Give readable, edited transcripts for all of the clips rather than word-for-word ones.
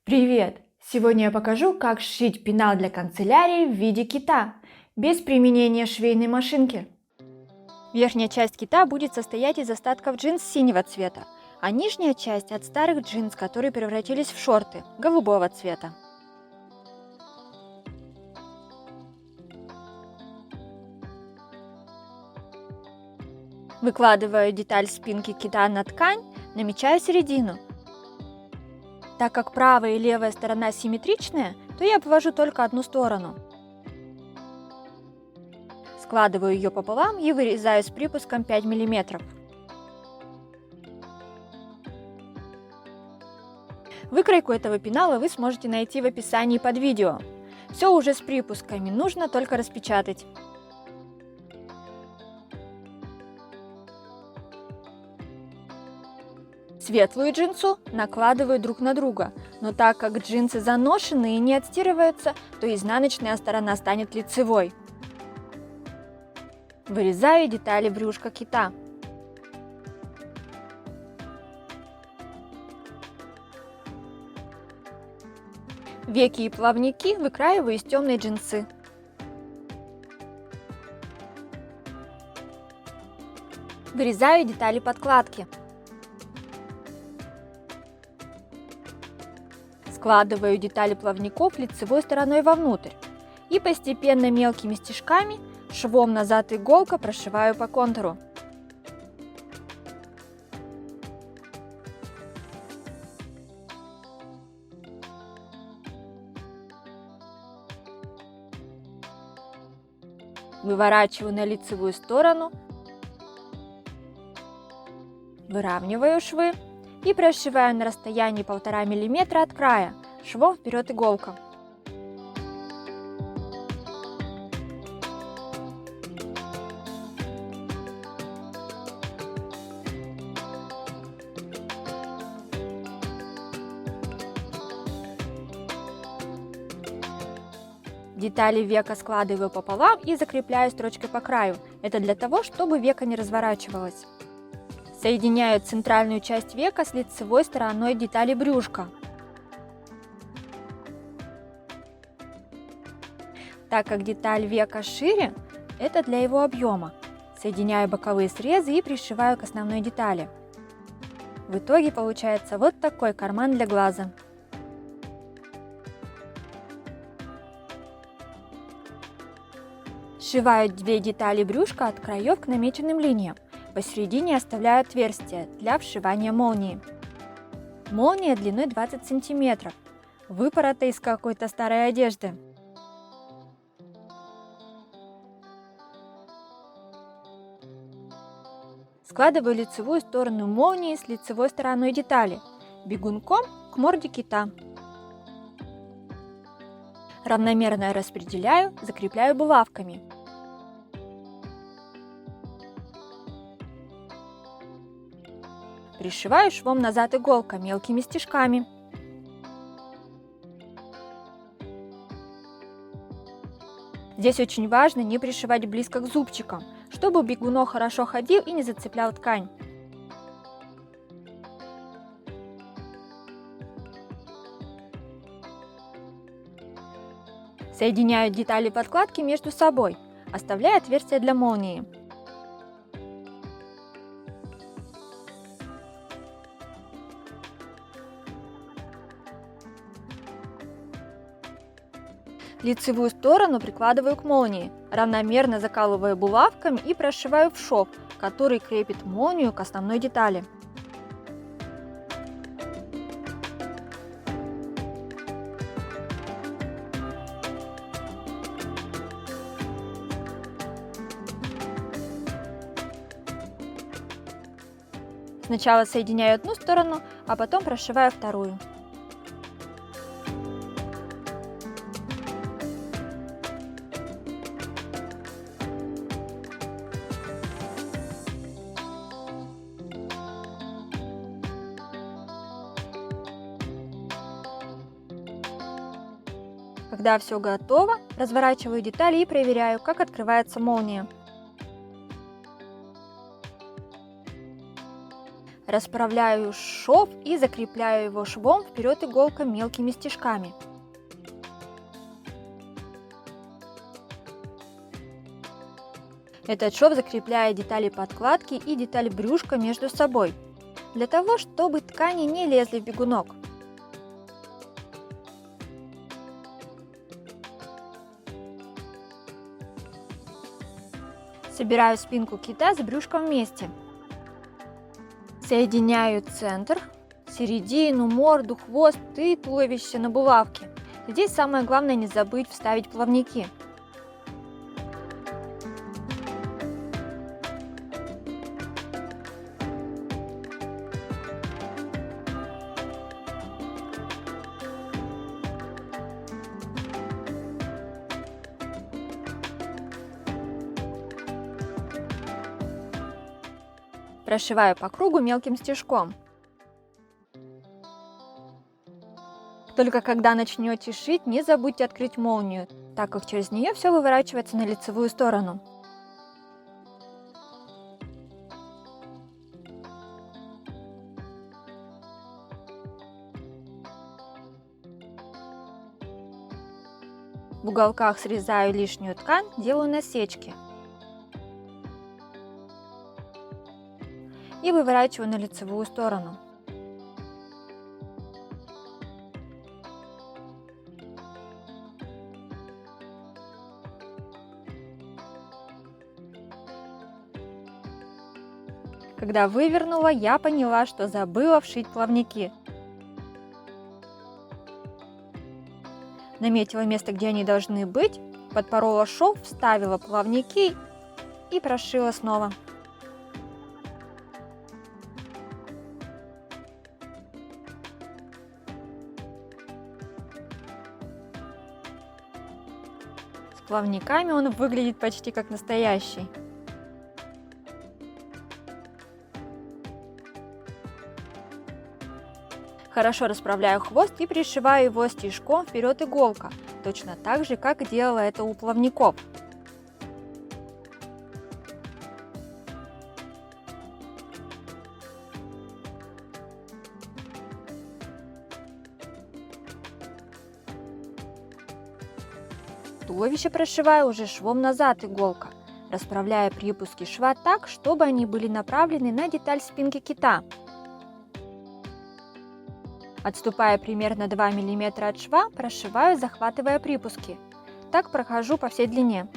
Привет! Сегодня я покажу, как сшить пенал для канцелярии в виде кита, без применения швейной машинки. Верхняя часть кита будет состоять из остатков джинс синего цвета, а нижняя часть от старых джинс, которые превратились в шорты голубого цвета. Выкладываю деталь спинки кита на ткань, намечаю середину. Так как правая и левая сторона симметричные, то я обвожу только одну сторону. Складываю ее пополам и вырезаю с припуском 5 мм. Выкройку этого пенала вы сможете найти в описании под видео. Все уже с припусками, нужно только распечатать. Светлую джинсу накладываю друг на друга, но так как джинсы заношены и не отстирываются, то изнаночная сторона станет лицевой. Вырезаю детали брюшка кита. Веки и плавники выкраиваю из темной джинсы. Вырезаю детали подкладки. Складываю детали плавников лицевой стороной вовнутрь и постепенно мелкими стежками швом назад иголка прошиваю по контуру. Выворачиваю на лицевую сторону, выравниваю швы и прошиваю на расстоянии 1,5 мм от края, швом вперед иголка. Детали века складываю пополам и закрепляю строчкой по краю. Это для того, чтобы веко не разворачивалось. Соединяю центральную часть века с лицевой стороной детали брюшка. Так как деталь века шире, это для его объема. Соединяю боковые срезы и пришиваю к основной детали. В итоге получается вот такой карман для глаза. Сшиваю две детали брюшка от краев к намеченным линиям. Посередине оставляю отверстие для вшивания молнии. Молния длиной 20 см, выпорота из какой-то старой одежды. Складываю лицевую сторону молнии с лицевой стороной детали, бегунком к морде кита. Равномерно распределяю, закрепляю булавками. Пришиваю швом назад иголка мелкими стежками. Здесь очень важно не пришивать близко к зубчикам, чтобы бегунок хорошо ходил и не зацеплял ткань. Соединяю детали подкладки между собой, оставляя отверстие для молнии. Лицевую сторону прикладываю к молнии, равномерно закалываю булавками и прошиваю в шов, который крепит молнию к основной детали. Сначала соединяю одну сторону, а потом прошиваю вторую. Когда все готово, разворачиваю детали и проверяю, как открывается молния. Расправляю шов и закрепляю его швом вперед иголкой мелкими стежками. Этот шов закрепляет детали подкладки и деталь брюшка между собой, для того, чтобы ткани не лезли в бегунок. Собираю спинку кита с брюшком вместе. Соединяю центр, середину, морду, хвост и туловище на булавке. Здесь самое главное не забыть вставить плавники. Прошиваю по кругу мелким стежком. Только когда начнете шить, не забудьте открыть молнию, так как через нее все выворачивается на лицевую сторону. В уголках срезаю лишнюю ткань, делаю насечки. И выворачиваю на лицевую сторону. Когда вывернула, я поняла, что забыла вшить плавники. Наметила место, где они должны быть, подпорола шов, вставила плавники и прошила снова. С плавниками он выглядит почти как настоящий. Хорошо расправляю хвост и пришиваю его стежком вперед иголка, точно так же, как делала это у плавников. Туловище прошиваю уже швом назад иголка, расправляя припуски шва так, чтобы они были направлены на деталь спинки кита. Отступая примерно 2 мм от шва, прошиваю, захватывая припуски. Так прохожу по всей длине.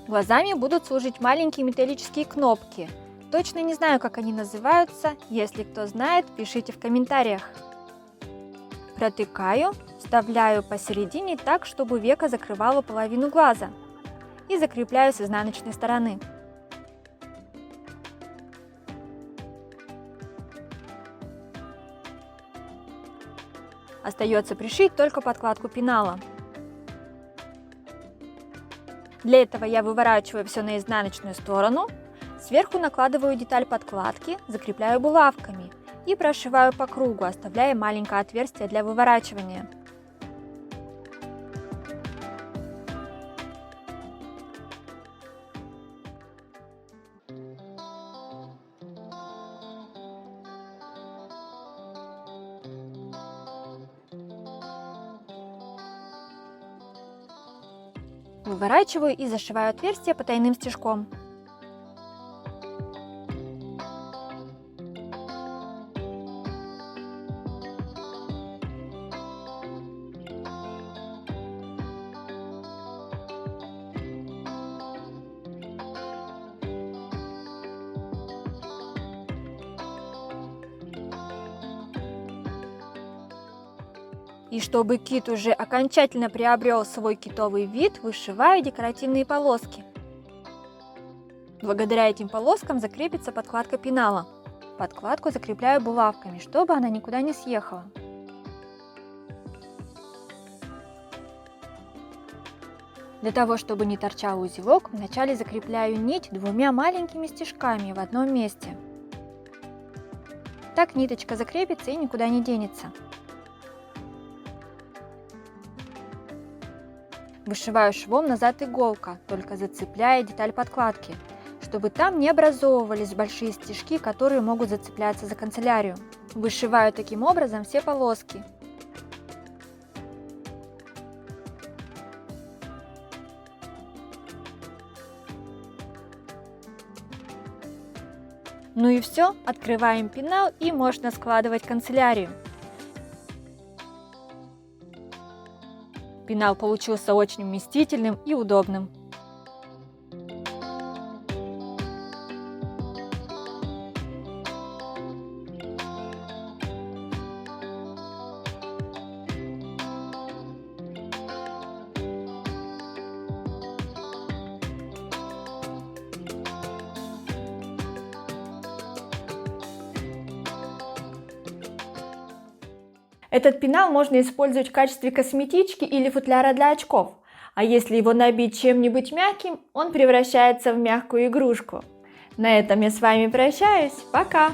Глазами будут служить маленькие металлические кнопки. Точно не знаю, как они называются. Если кто знает, пишите в комментариях. Протыкаю, вставляю посередине так, чтобы века закрывала половину глаза. И закрепляю с изнаночной стороны. Остается пришить только подкладку пенала. Для этого я выворачиваю все на изнаночную сторону, сверху накладываю деталь подкладки, закрепляю булавками и прошиваю по кругу, оставляя маленькое отверстие для выворачивания. Выворачиваю и зашиваю отверстие потайным стежком. И чтобы кит уже окончательно приобрел свой китовый вид, вышиваю декоративные полоски. Благодаря этим полоскам закрепится подкладка пенала. Подкладку закрепляю булавками, чтобы она никуда не съехала. Для того, чтобы не торчал узелок, вначале закрепляю нить 2 маленькими стежками в одном месте. Так ниточка закрепится и никуда не денется. Вышиваю швом назад иголка, только зацепляя деталь подкладки, чтобы там не образовывались большие стежки, которые могут зацепляться за канцелярию. Вышиваю таким образом все полоски. Ну и все, открываем пенал и можно складывать канцелярию. Пенал получился очень вместительным и удобным. Этот пенал можно использовать в качестве косметички или футляра для очков. А если его набить чем-нибудь мягким, он превращается в мягкую игрушку. На этом я с вами прощаюсь. Пока!